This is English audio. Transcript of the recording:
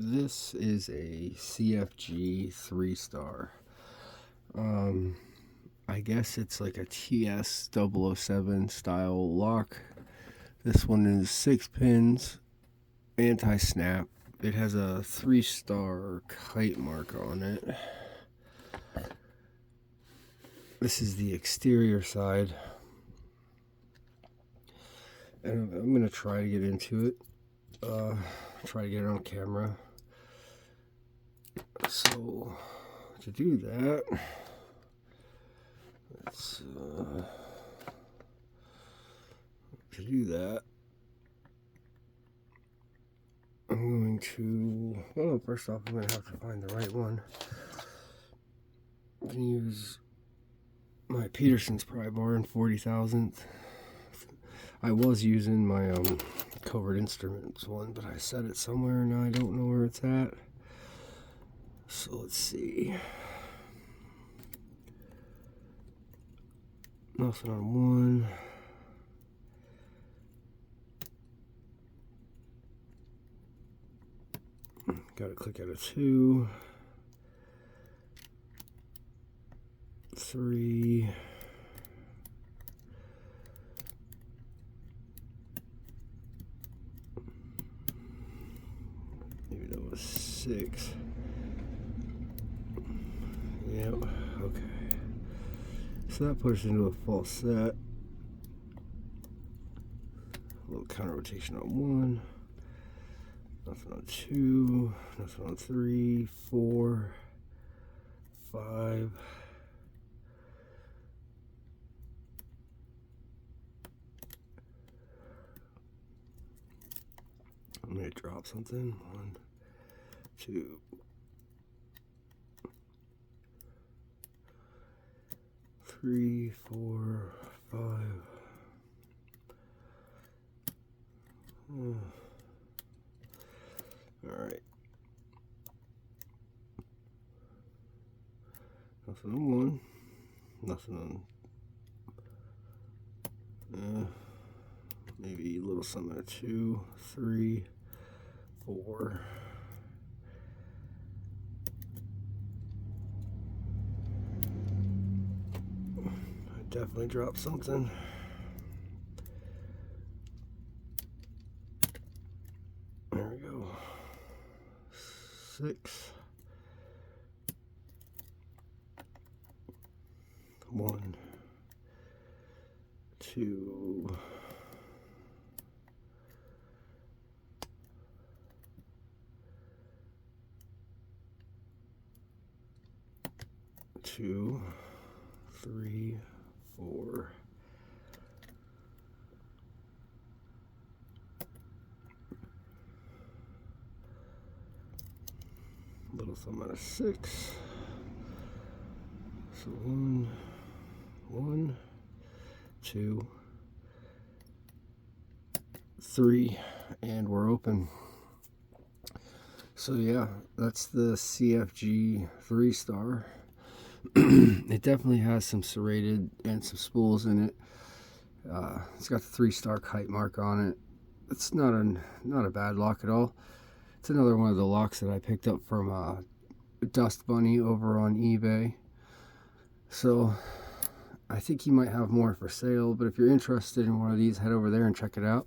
This is a cfg 3-star. I guess it's like a TS007 style lock. This one is 6 pins, anti-snap. It has a 3-star kite mark on it. This is the exterior side. And I'm going to try to get into it. Try to get it on camera. So, to do that, I'm going to, well, first off, I'm going to have to find the right one. I'm going to use my Peterson's pry bar in 40,000th. I was using my covert instruments one, but I set it somewhere and I don't know where it's at. So let's see. Nothing on one. Got to click out of 2. 3. Maybe that was 6. Yep, okay. So that puts us into a false set. A little counter rotation on 1. Nothing on 2. Nothing on 3, 4, 5. I'm going to drop something. 1, 2. 3, 4, 5. Alright. Nothing on 1. Nothing on maybe a little something on 2, 3, 4. I definitely dropped something. There we go. 6. 1, 2. 2, 3, 4. Little thumb out of 6. So 1, 2, 3, and we're open. So yeah, that's the cfg 3-star. It definitely has some serrated and some spools in it. It's got the 3-star kite mark on it. It's not a bad lock at all. It's another one of the locks that I picked up from Dust Bunny over on eBay. So I think he might have more for sale, but if you're interested in one of these, head over there and check it out.